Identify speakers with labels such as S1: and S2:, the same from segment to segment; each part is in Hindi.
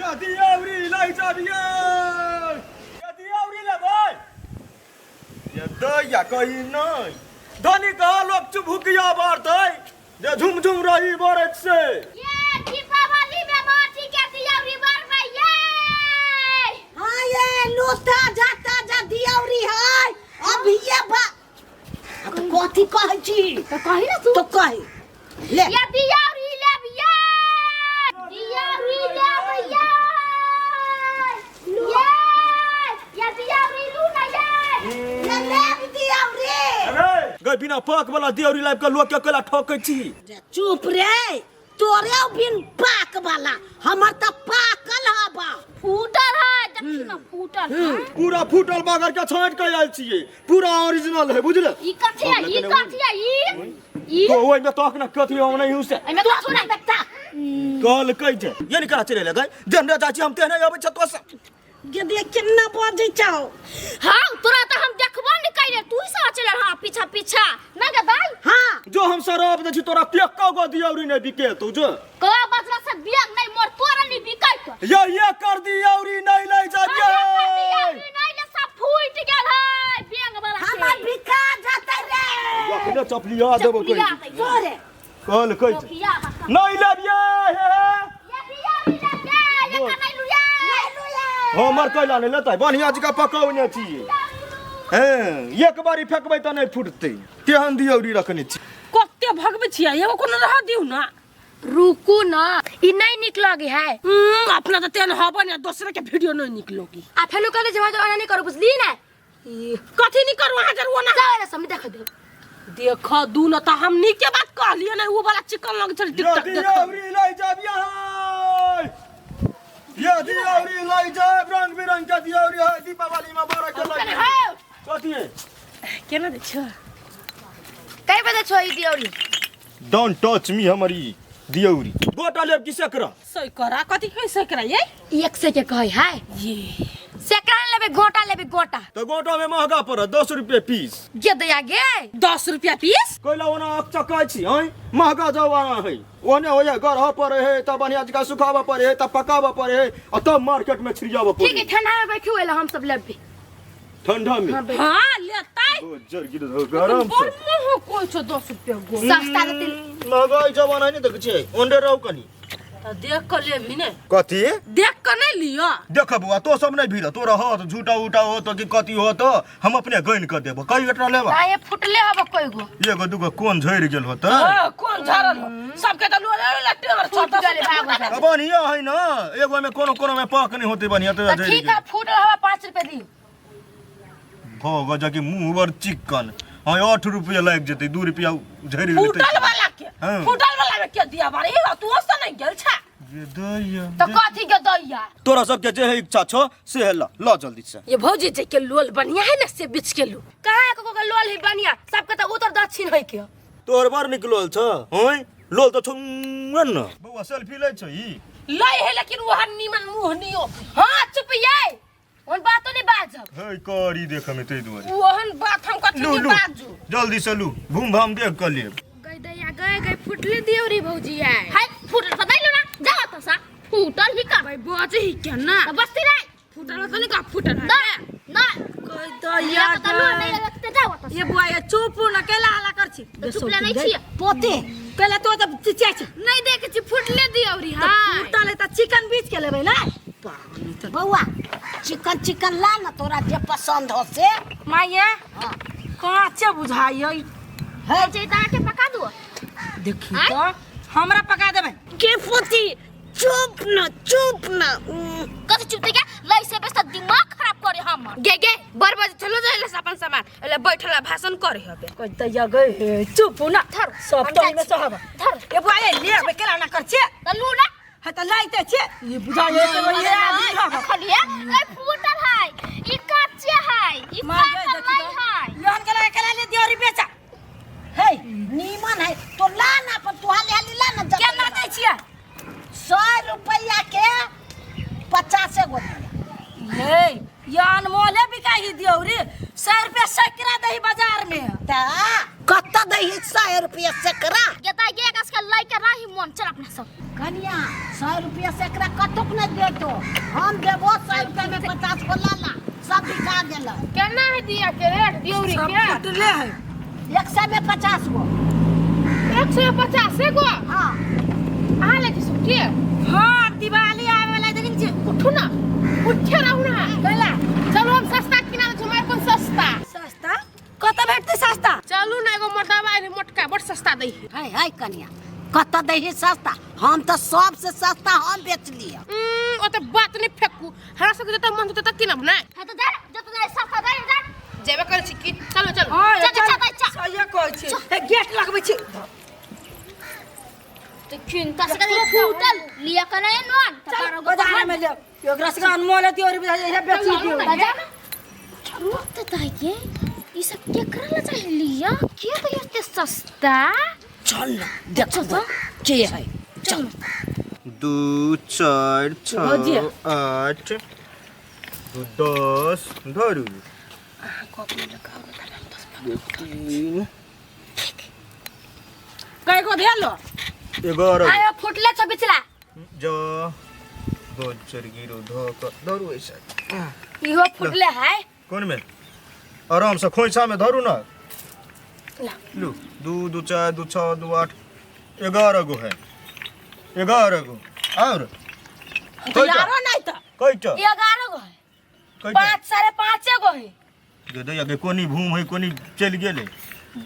S1: या दियावरी लाई जा दिया या दियावरी ले भाई ये दया कहीं नहीं धनी का लोग चुभुकिया बारते जे झुम झुम रही बरत से
S2: ये दीपावली में माटी के दियावरी बार में ये
S3: हां ये लूटा जाता जा दियावरी है अब ये बा कथी कहै छी
S2: तो कहि ना तू
S3: तो कहि ले
S2: ये दियावरी ले भैया दियावरी ले भैया ये दियावरी लू ना ये
S3: ले दियावरी
S1: अरे गई बिना पाक वाला दियावरी लाइव का लोग के कला ठोकै छी
S3: चुप रे तोरे बिन पाक वाला हमर त पाकल हबा
S2: फूटल है देखी ना फूटल है
S1: पूरा फूटल बागर के छांट के आयल छिए पूरा ओरिजिनल है बुझले
S2: ई कथि है ई
S1: तो ओइ में तोक ना कथि हम नहीं हुसे
S2: एमे तो सुना देखता
S1: कल कहि जे ये निकला चले लगे जन रे चाची हम तेने आबै छ तो सब
S3: जे देख केना बाजै छौ
S2: हां तोरा त हम देखबो न कइले तू ही सा चले हां पीछा पीछा ना गे भाई
S3: हां
S1: जो हम शराब दे छी तोरा केक गो दियावरी नहीं बिके तू जो
S2: को बजरा से बियाग नहीं मोर तोरा नहीं बिकाई तो
S1: ये कर दियावरी नहीं ले जा
S2: नहीं ले सब फूट गेल है बियाग वाला
S3: हमर बिका जाते रे
S1: अपने चपलिया देबो कोई
S3: तोरे
S1: कल कहि जे नहीं लेबिया हे
S2: ये दियावरी ले ये का नहीं लुया
S1: हमर कैला नहीं लेतै बढ़िया जगह पकौने छी हैं एक बारी फेकबै त नहीं फुटतै तेहन दियौरी रखने छी
S4: कते भगबै छियै एगो कोनो रह दिउ ना
S2: रुकू ना ई नहीं निक लगे है
S4: अपना तो तेन हबे ने दूसरे के वीडियो नहीं निकलोगी
S2: आ फेलो कहले जे भाई नहीं करो बुझली ना
S4: कथि नहीं करू हां जरूर ना
S2: जाओ सब देख दे
S4: देख दू ना त हम नी के बात कहलिए ना वो वाला चिकन लग चल टिकटॉक देख
S1: दियौरी लै जाबिया ये दियौरी लै जाब रंग बिरंग के दियौरी है दीपावली में बड़ा के लगे कथि है
S4: केना दे छ
S2: कई बजे छो ई दियौरी
S1: डोंट टच मी हमारी दियौरी गोटा लेब की सकरा
S4: सही करा कथि कहि सकरा ये
S2: एक से के कहे है
S4: ये
S2: सेकंड लेबे गोटा
S1: तो गोटा में महंगा पड़े 10 रुपए पीस
S2: गे दया गे
S4: 10 रुपया पीस
S1: कोइला ओना अक्चा कहै छी हैं महंगा जवाना है ओने होया गरह पड़े है त बढ़िया जगह सुखावा पड़े है त पकावा पड़े है और तब मार्केट में छिड़ियावा पड़े
S2: ठीक है ठंडा में बैठू एला हम सब लेबे
S1: ठंडा में
S4: हां लेतै
S1: ओ जर गिर गरम
S4: बोल मोह कोइ छ 10 रुपया गो
S2: सस्ता देते
S1: महंगाई जवाना नहीं देख छे ओंडे रहू कनी
S4: त देख के लेबी ने
S1: कथि
S4: देख के नहीं लियो
S1: देख बुआ तो सब नहीं भीड़ तोरा हो तो झूठा उठा हो तो कि कथि हो तो हम अपने गइन कर देबो कई गटरा लेबा
S2: आ ये फुटले हबो कोई गो
S1: एगो दुगो कोन झैर गेल हो त
S4: कौन झारल सबके त लो लट्टे और छोटा
S1: अब बढ़िया है ना एगो में कोनो में पाक नहीं होते बढ़िया तो झैर
S2: ठीक है फुटल हवा 5 रुपए दी
S1: भोग जाके मुंह वर चिकन हां 8 रुपया लाग जते 2 रुपया झैर लेते
S4: फुटल वाला के
S1: हाँ।
S4: फुटल वाला में के दिया बारे तू ओसा नहीं गेल छा
S1: ये दैया
S2: तो कथि के दैया
S1: तोरा सब के जे है इच्छा छो से है ला जल्दी से
S4: ये भौजी जे के लोल बढ़िया है ना से बिच के लो
S2: कहां को लोल है बढ़िया सबके तो उत्तर दक्षिण है के
S1: तोर बार निकलल छ होय लोल तो छुंगन न बउआ सेल्फी ले छ ई
S4: लै है लेकिन वो निमन मुंह नियो
S2: हां चुप ये उन बातों नहीं बाजब
S1: हे करी देख में तई दुआरे
S4: ओहन बात हम कथि
S1: लू
S4: नहीं
S1: लू
S4: बाजू
S1: जल्दी से लू घूम भाम देख कर ले
S2: गई दैया गए फुटले दियोरी भौजी है हाय फुटल पता ही लो ना जाओ तो सा फुटल ही का
S4: भाई बाजे ही क्या ना
S2: बस्ती रे
S4: फुटल तो नहीं का फुटल है
S2: ना ना
S4: कोई
S2: तो
S4: दया
S2: तो लो नहीं लगते जाओ तो
S4: ये बुआ ये चुप न केला हला कर छी
S2: चुपले नहीं छी
S3: पोते
S4: केला तो चिचिया छ
S2: नहीं देखे छी फुटले दियोरी हां
S4: फुटल त चिकन बीच के लेबै ना
S3: बउआ चिकन ला ना तोरा जे पसंद हो से
S4: माया काचे बुझाइयो
S2: है जे के पका दो
S4: देखी तो हमरा पका देबै
S3: के पोती चुप ना
S2: कथि चुपते क्या लै से बेस दिमाग खराब करे हम
S4: गे बरबज चलो जाइले अपन सामान एले बैठला भाषण करे हबे कोई दैया गए चुप ना
S2: धर
S4: सब तो में सहब
S2: धर
S4: ए बुआ ले केला ना कर छे
S2: तलू ना
S4: है त लाइते छे ये बुझाइयो के ये आदमी हबे
S2: खलिया ए फुटल है ई कच्चे है ई पाकल नहीं है
S4: योहन केला ले दियोरी बेचा
S3: हे नीमन है तो ला ना पर तू हाली ला ना
S4: केना दै छियै
S3: 100 रुपया के 50 गो
S4: हे ये अनमोल है बिकाई दियोरी 100 रुपया सैकड़ा दही बाजार में
S3: ता कत्ता दही 100 रुपया सेकरा
S2: ये ता ये कस के लै के रही मन चल अपना सब
S3: कनिया 100 रुपया सेकरा कतुक न दे तो हम देबो 100 रुपया में 50 को लाला सब बिका गेल
S2: केना है दिया के रेट दियौरी
S3: सब
S2: के
S3: फुटले है 100 में 50 गो
S2: 150 गो
S3: हां
S2: आ ले किसु के
S3: हां दिवाली आवे वाला देखिन छी
S2: उठू ना उठे रहू ना
S3: कैला
S2: चलो हम सस्ता किना छमार कोन सस्ता
S3: सस्ता कत भेटते सस्ता
S2: चलू ना एगो मोटावा है मोटका बड़ सस्ता दै
S3: हाय हाय कन्या कत दही सस्ता हम तो सबसे सस्ता हम बेच लिया
S2: ओते बात नहीं फेंकू हमरा सब जत मन तत किनब ना
S3: है तो दे जत दे सस्ता दे दे
S2: जेबे कर छी कि चलो चलो
S3: चल
S4: सही कहै छी गेट लगबै छी
S2: तो चिंता से कहीं फूटल लिया कने नोन
S4: बाजार में ले एकरा से अनमोल है और ये बेची दियो
S2: चलो तो दाई के ई सब के करला चाहे लिया के तो इतने सस्ता
S3: चल ना देख तो के है चल
S1: 2 4 6 8 10 धरू 3
S4: कई को भेलो
S1: 11
S2: आयो फुटले छ बिचला
S1: जो गोचर गिरो धोक धरू ऐसा
S2: इहो फुटले है
S1: कौन में आराम से खोइछा में धरू ना लू 2 2 4 2 6 2 8 11 गो है 11 गो और
S4: यारो नहीं तो
S1: कईटा
S2: 11 गो है
S1: कईटा
S2: 5 5.5 गो है
S1: दे दे आगे कोनी भूम है कोनी चल गेले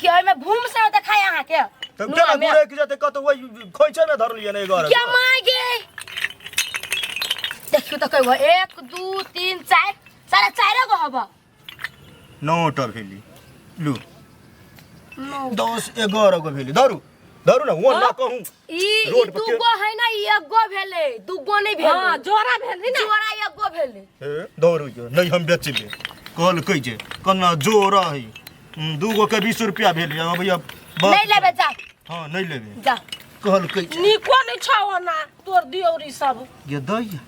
S2: क्या में भूम से दिखाया यहां के
S1: तब केना गुरे के जाते कत वही खोइछा में धर लिया ने 11
S2: क्या मांगे देखियो तो कई 1 2 3 4 4.5 गो हबा
S1: 9 टा भेली लू 10 11 गो भेली धरू धरू ना वो ना कहूं
S2: ई दुगो है ना एगो भेले दुगो नहीं भेले
S4: हां जोरा भेल ना
S2: जोरा एगो भेले
S1: ए धरू जो नहीं हम बेच ले कहल कई जे कन्ना जोरा है दूगो के 20 रुपया भेल अब भैया
S2: नहीं लेबे जा
S1: हां नहीं लेबे
S2: जा
S1: कहल कई जे
S4: निको नहीं छाओ ना तोर दियौरी सब
S1: ये दैया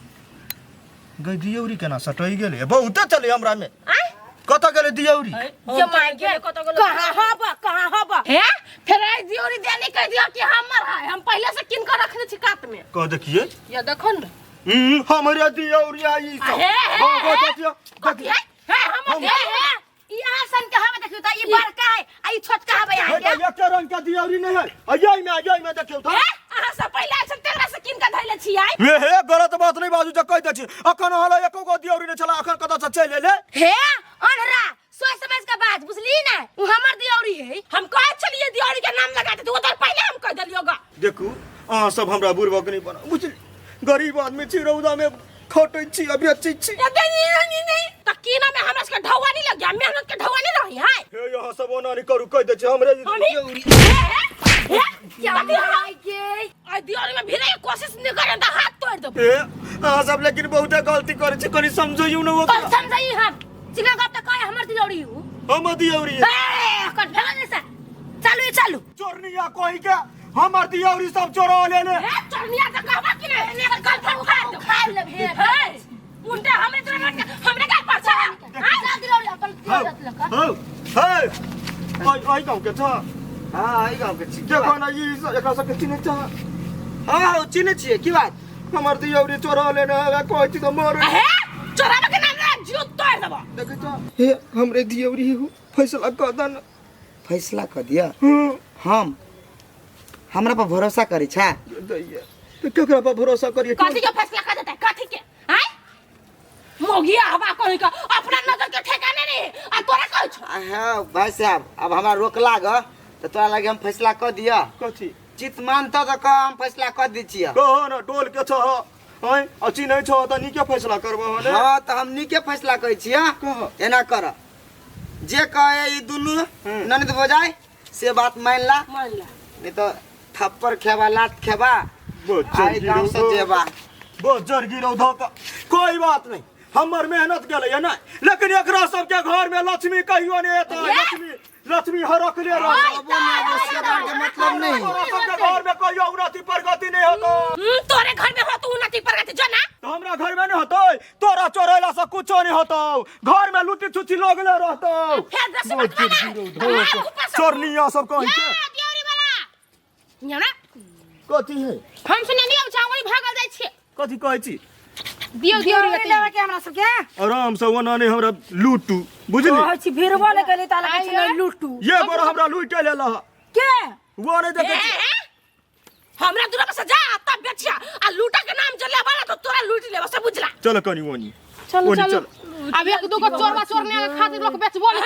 S1: गई दियौरी केना सटई गेले बहुत चले हमरा में कत गेले दियौरी
S2: ये मांगे
S4: कहां हबा
S2: है फिर आई दियोरी देने कह दिया कि हमर है हम पहले से किन कर रखने छी कात में
S1: कह देखिए
S2: ये देखो ना
S1: हमरे दियौरी आई सब
S2: है
S1: हां कह देखिए
S2: है हम है यहाँ सन के हमें देखियो त ई बड़का है आई छोटका है यहाँ के
S1: ये के रंग का दियौरी नहीं है अजय में देखियो त
S2: अहाँ सब पहले से तेरा से किन का धैले छी आई
S1: वे हे गलत बात नहीं बाजू जे कह दे छी अखन हला एको गो दियौरी नहीं छला अखन कत से चल ले
S2: हे अनरा सोच समझ के बात बुझली ना उ हमर दियौरी है
S4: हम कह चलिए दियौरी के नाम लगाते तो उधर पहले हम कह दलियोगा
S1: देखू अहाँ सब हमरा बुरबक नहीं बना बुझली गरीब आदमी छी रौदा में खटै छी अभी अच्छी छी
S4: नहीं त कीना में हमरा के ढौवा नहीं लग गया मेहनत के ढौवा नहीं रही है
S1: हे यहाँ सब ओना नहीं करू कह दे छी हमरे दियौरी
S2: क्या दिखाई के
S4: आ दियौरी में भिड़े की कोशिश नहीं करे त हाथ तोड़ दो
S1: ए अहाँ सब लेकिन बहुत गलती करे छी कनी समझियो न वो
S2: कल समझई हम चिका गप त कहे हमर दियौरी हूं
S1: हम दियौरी है
S2: ए कल भेल से चालू
S1: चोरनिया कोई के हमर दियौरी सब चोरा ले ले
S2: ए चोरनिया त कहबा कि नहीं ने कल फन खा ले भेल उल्टा हमरे का परछा हां दियौरी कल
S1: हो हे आई गांव के था
S5: हां आई गांव के छी
S1: देखो ना ये एकरा सब के चिन्ह था
S5: हां चिन्ह छिए की बात
S1: हमर दियौरी चोरा ले ने कोई छी तो मार
S2: है चोराबा के नाम रे जूत तोड़ देबो
S1: देखे तो हे हमरे दियौरी हो फैसला कर दन
S5: फैसला कर दिया हम हमरा पर भरोसा करी छा
S1: दैया तो केकरा पर भरोसा करिए
S2: कथी के फैसला कर देता कथी के हैं मोगिया हवा कहि का अपना नजर के ठिकाने नहीं आ तोरा कहै छ
S5: हां भाई साहब अब हमरा रोकला ग तो तोरा लगे हम फैसला कर दिया
S1: कथी
S5: चित मानता तो का हम फैसला कर दी छिए
S1: कहो ना टोल के छ हैं अच्छी नहीं छ त नी के फैसला करबो हने
S5: हां तो हम नी के फैसला करै छिए
S1: कह
S5: एना कर जे कहे ई दुनु ननद बजाय से बात मान ला नहीं तो थप्पड़ खेबा लात खेबा आई गांव से जेबा
S1: बजर गिरो धोका कोई बात नहीं हमर मेहनत गेलै ना लेकिन एकरा सब के घर में लक्ष्मी कहियो नहीं एता लक्ष्मी हरक ले रह
S5: के मतलब नहीं
S1: सब के घर में कहियो उन्नति प्रगति नहीं होतो
S2: तोरे घर में हो तो उन्नति प्रगति जो ना
S1: तो हमरा घर में नहीं होतो तोरा चोरेला से कुछो नहीं होतो घर में लुटी छुची लोग ले रहतो
S2: फिर दस मत
S1: चोरनिया सब कहि के
S2: दियौरी वाला
S1: कथी है
S2: हम सुने नहीं अब चावड़ी भागल जाय छी
S1: कथी कहै छी
S4: दियो
S3: दियौरी लेवे के हमरा सब के
S1: आराम से ओना नहीं हमरा लूटू बुझली
S3: कहै छी भिरबो ले गेली ताला के छले लूटू
S1: ये बार हमरा लूटे लेला
S3: के
S1: वो नहीं देखे
S2: हमरा दूर पे जा तब बेचिया आ लूटा के नाम चले वाला तो तोरा लूट लेबो से बुझला
S1: चल कनी ओनी
S4: चलो
S1: ओनी
S4: चलो
S1: चल
S4: अब एक दो को चोरवा चोरने के खातिर लोग बेचबो
S2: ए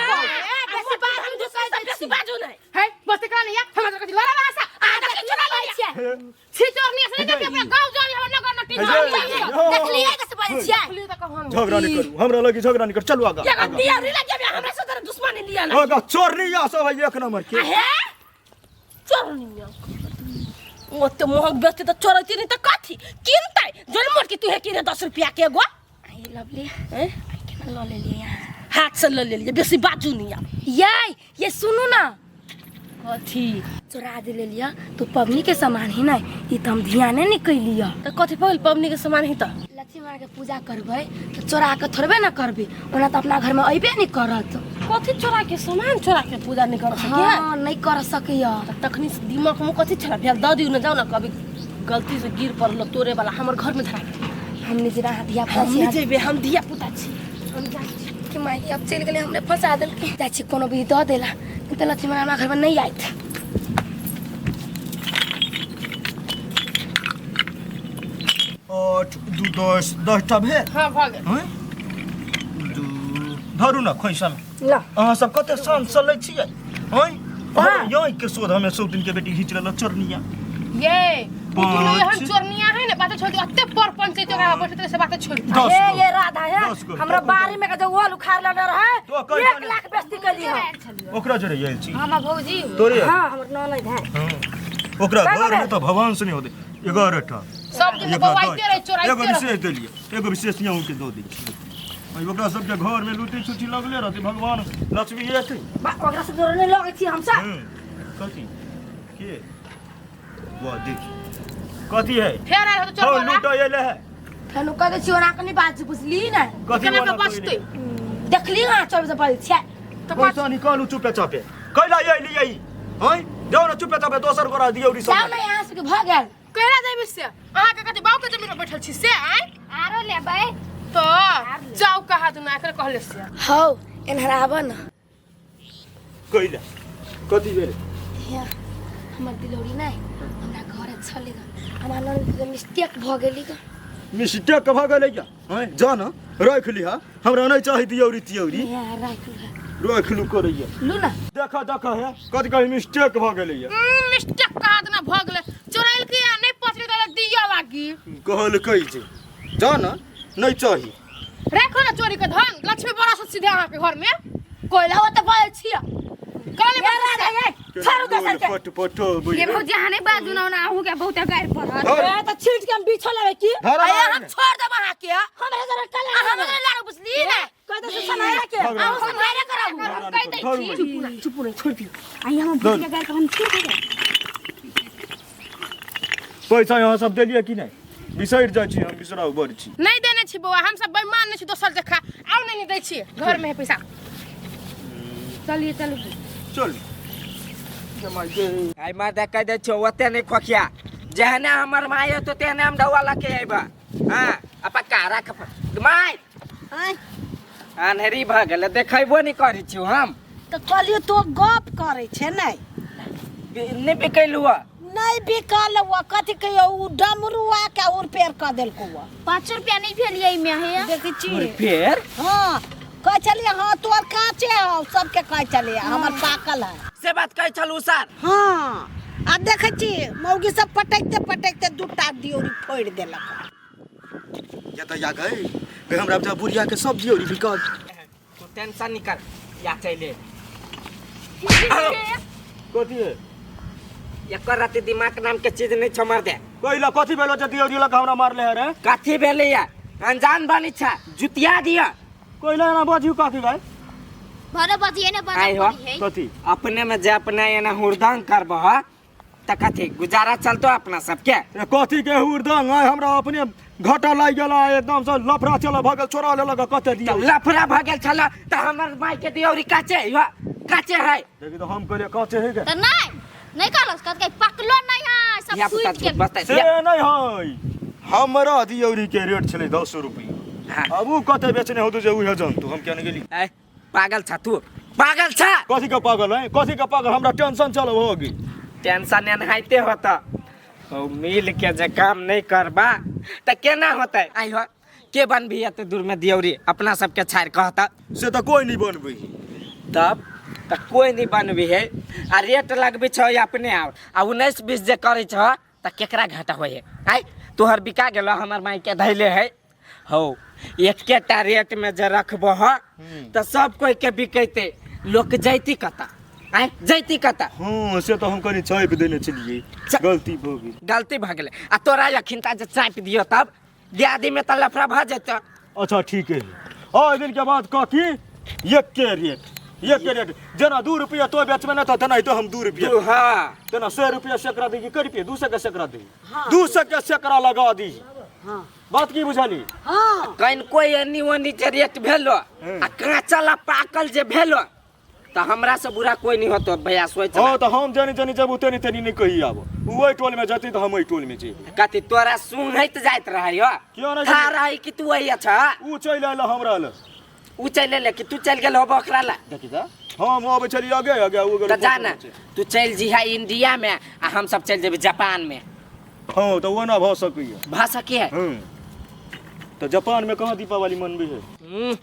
S2: बेसी बात हम जो कह बेसी बाजू नहीं
S4: है बस करा नहीं हमरा के लड़ा भाषा
S2: आ देख चोरा लिया
S4: छी चोरनी से नहीं अपना गांव जाई हम नगर न टीवी
S2: देख लिया कैसे बचिया
S1: झगड़ा नहीं करू हमरा लगी झगड़ा नहीं कर चलू आगा
S2: ये दिया रे लगे हमरा से तेरा दुश्मनी लिया ना
S1: आगा चोर नहीं आ सब एक नंबर के
S2: है चोरनी ओ तो मोहक बेचते तो चोरती नहीं तो काथी किनतै जोन मोट की तू है किने 10 रुपया के एगो
S3: आई लवली हैं केना ल ले लिया
S2: हाथ से ले लिए बेसी बाजू नहीं आ
S3: ये सुनू ना
S2: कथी
S3: चोरा दे ले लिया तो पबनी के सामान ही नहीं ई त हम ध्याने नहीं कैलिया
S2: तो कथी पहल पबनी के सामान ही तो
S3: लक्ष्मी माँ के पूजा करबै तो चोरा के थोड़बे ना करबे ओना तो अपना घर में अइबे नहीं करत
S2: कथी चोरा के सामान चोरा के पूजा नहीं कर सके
S3: हां नहीं कर सकिया
S2: तखनी से दिमाग में कथी चला भेल द दिउ न जाओ ना कभी गलती से गिर पड़ल तोरे वाला हमर घर में धरा
S3: हमने जरा धिया
S2: हम नहीं जेबे हम धिया पुता छी
S3: हम जाई छी कि माई अब चल गेले हमने फंसा देल के जाई छी कोनो भी द देला त लक्ष्मी माँ घर में नहीं आइत
S1: 8 2 10 10टा भेल
S4: हां भाग
S1: हैं धरू ना खोइसा में
S3: ल
S1: अहाँ सब कते शान चलै छियै हैं यही के शोध हमें सब दिन के बेटी घिच रहल चोरनिया
S4: ये तुम ये हम
S1: पाँच।
S4: चोरनिया है ना बात छोड़ दो अत्ते पर पंचायत का बैठे से बात छोड़ दो
S1: 10
S3: ये राधा है
S1: 10 गो।
S3: हमरा बारी में का जो वॉल उखाड़ ल रहा है
S1: तो कई
S3: 1 लाख बेइज्जती कर लिया
S1: ओकरा जरे आयल छी
S3: हम भौजी
S1: तोरे
S3: हां हमर ननद है
S1: हाँ। ओकरा घर में तो भगवान से नहीं होते 11टा
S4: सब दिन बवाइते रहे चोराइते
S1: एगो
S4: रहे
S1: विशेष देलिए एगो विशेष यहाँ के दो दी ओकरा सबके घर में लूटी छुटी लगले रहते भगवान लक्ष्मी एते
S3: ओकरा से जोर नहीं लगे छी हम सब
S1: कथी के वाह देखी कथी है
S4: फेर आए हो तो
S1: हो
S4: चोर
S1: लूटो एले है
S3: फेनु कह छी ओना कनी बात बुझली ना
S1: कथी
S4: केना
S1: वाला
S4: के बचते
S3: देखली हां 24 से पहले छे
S4: तो
S1: पैसा निकालू चुपे चापे कैला ये लिए हैं जाओ ना चुपे चापे दोसर गोरा दियो री
S3: जाओ
S1: सब
S3: ना यहां से भाग गेल
S4: कहला जाइबे से अहाँ के कथि बाऊ के जमीन में बैठल छी से आए
S3: आरो लेबै
S4: तो जाओ कहा तू ना कर कहले से
S3: हौ एनहराबा ना
S1: कैला कथी भेल
S3: हमर दिलौरी नहीं हमरा घर चलेगा हमरा ननद के मिस्टेक भ गेली ग
S1: मिस्टेक के भाग गेलै क्या हैं जान रख लिहा हमरा नहीं चाहि दियोरी तियोरी
S3: यार राख
S1: रख लू करैया
S3: लू ना
S1: देखा देखा है कथी कहीं मिस्टेक भ गेलै
S4: मिस्टेक कहा ना भ गेले चोराइल के नहीं पछले तो दिया लागी
S1: कहल कई छै जान नहीं चाहि
S4: रखो ना चोरी के धन लक्ष्मी बड़ा से सीधे अहाँ के घर में
S3: कोइला ओ त बाल छिया
S4: कहले
S3: ये राजा ये छोड़ दो सर के
S1: पट पट
S3: ये भौजी हाने बाजू ना ना आहू के बहुत गायर पर
S1: धर।
S3: ए त छीट के हम बिछो लेबे की
S1: धर
S3: आया
S1: आगे।
S3: हम छोड़ देब अहाँ के हमरा जरा कला हमरा लाड़ बुझली ना कह दे सुनाया के
S1: भगवान।
S3: आहू सुनाया कराबू
S1: कह दै छी।
S3: चुप रे छोड़ दियो आई हम भौजी के गायर पर हम छोड़ देब
S1: पैसा यहाँ सब देलिए कि नहीं बिसरि जाइ छी हम बिसराउ बड़ छी
S4: नहीं देने छी बउआ हम सब बेईमान नहीं छी दोसर जखा आउ नहीं दै छी घर में है पैसा चलिए चलिए
S1: चल
S5: आई मार दे कह दे छो ओते नहीं खोखिया जहने हमर माय तो तेने हम डवाला के आइबा हां अपा कारा खप माय अनहरी भ गेल देखैबो नहीं करै छी हम
S3: त कहलियो तो गप करे छे नहीं
S5: नहीं बिकैलुआ
S3: नहीं बिकल वो कथि कहियो उ डमरुआ के उर पेर क देलको वो
S2: 5 रुपया नहीं भेलिए में है
S3: देखै छी
S5: फिर
S3: हां कह चलिए हां तोर काचे हो सबके कह चलिए हमर पाकल है
S5: से बात कह चलू सर
S3: हां आ देखै छी मौगी सब पटकते पटकते दूटा दियोरी फोड़ देलक
S1: या त या गई गई हमरा बजा बुढ़िया के सब दियोरी बिका
S5: तू टेंशन निकाल या चले
S1: कथी है
S5: एकर रात दिमाग नाम के चीज नहीं छमर दे
S1: कहिला कथी भेलो जे दियोरी लगा हमरा मारले है रे
S5: काथी भेले या अनजान बनी छा जुतिया दिया
S1: कहिला ना बजियो काकी भाई
S2: भरे बजिए ने
S5: आई हो
S1: कथी
S5: अपने में जे अपने एना हुरदान करबह त कथी गुजारा चलतो अपना सबके
S1: ए कथी के हुरदंग है हमरा अपने घाटा लाग गेला एकदम से लफड़ा चला भगल छोरा लेलक कते दियो
S5: लफड़ा भ गेल छला त हमर माय के दियोरी काचे हो काचे है
S1: देखि तो हम कहले काचे है के
S2: तो नहीं कहलस कत के पकलो नहीं है सब
S5: या पुता
S2: सूझ के
S5: बता
S1: से नहीं है हमरा दियौरी के रेट छले 10 रुपया
S5: हाँ।
S1: अब उ कते बेचने हो तो जे उहे जान तू हम क्या गेली
S5: ए पागल छ तू पागल छ
S1: कथी का पागल है कथी का पागल हमरा टेंशन चल होगी
S5: टेंशन एनहाइते होता ओ मिल के जे काम नहीं करबा त केना होतै आई हो के बनबी एते दूर में दियौरी अपना सबके छाड़ कहता
S1: से तो कोई नहीं बनबी
S5: तब त कोई नहीं बनबी है आ रेट लगबी छ अपने आ 19-20 जे करै छ त केकरा घाटा होय है आई तोहर बिका गेलो हमर माई के धैले है हो एकेटा रेट में जे रखबो ह त सब कोई के बिकैते लोक जैती कता आई जैती कता
S1: हां से तो हम कनी चाप देने चलिए गलती हो गई
S5: गलती भ गेले आ तोरा यखिनता जे चाप दियो तब दियादी में त लफड़ा भ जेत
S1: अच्छा ठीक है और दिन के बाद कह की एक के रेट जना 2 रुपया तो बेचबे ना तो तना तो हम 2 रुपया
S5: हां
S1: तना 100 रुपया सैकड़ा देगी कर रुपया 200 का सैकड़ा देगी 200 का सैकड़ा लगा दी
S3: हां
S1: बात की बुझाली
S3: हां
S5: कहीं कोई एनी ओनी जे रेट भेलो आ काचला पाकल जे भेलो त हमरा से बुरा कोई नहीं होतो भैया सोच
S1: हां तो हम जानी जब उतनी तनी नहीं कही आबो ओई टोल में जती तो हम ओई टोल में जेबे
S5: कति तोरा सुनैत जाइत रहै हो
S1: क्यों ना
S5: था रहै कि तू आइया छ
S1: ऊ चल आइल हमरा ल
S5: उ चल ले कि तू चल गेल होबो ओकरा ला
S1: देखी जा हम अब चली आगे ऊ
S5: त जाना तू चल जिहा इंडिया में आ हम सब चल जेबे जापान में
S1: हां तो वो ना भ सकिए
S5: भाषा के है
S1: तो जापान में कहां दीपावली मनबे है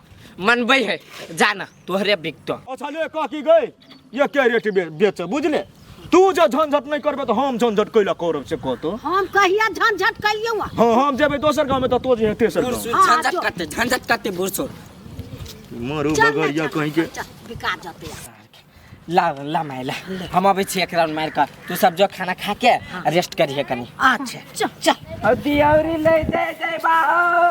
S5: मनबै है जाना तोहरे बिकतो
S1: अच्छा ले कह की गई ये के रेट बेच बुझले तू जो झंझट नहीं करबे तो हम झंझट कैला करब से कहतो
S3: हम कहिया झंझट कइयो
S1: हां हम जेबे दोसर गांव में तो तोज है तेसर गांव
S5: झंझट करते बुरसो
S1: मारो बगरिया कहीं के
S3: बिका जते
S5: ला माइला हम अबै छी एक राउंड मार कर तू सब जो खाना खा के रेस्ट करिए कनी
S3: अच्छा चल
S5: दियौरी ले दे बाहो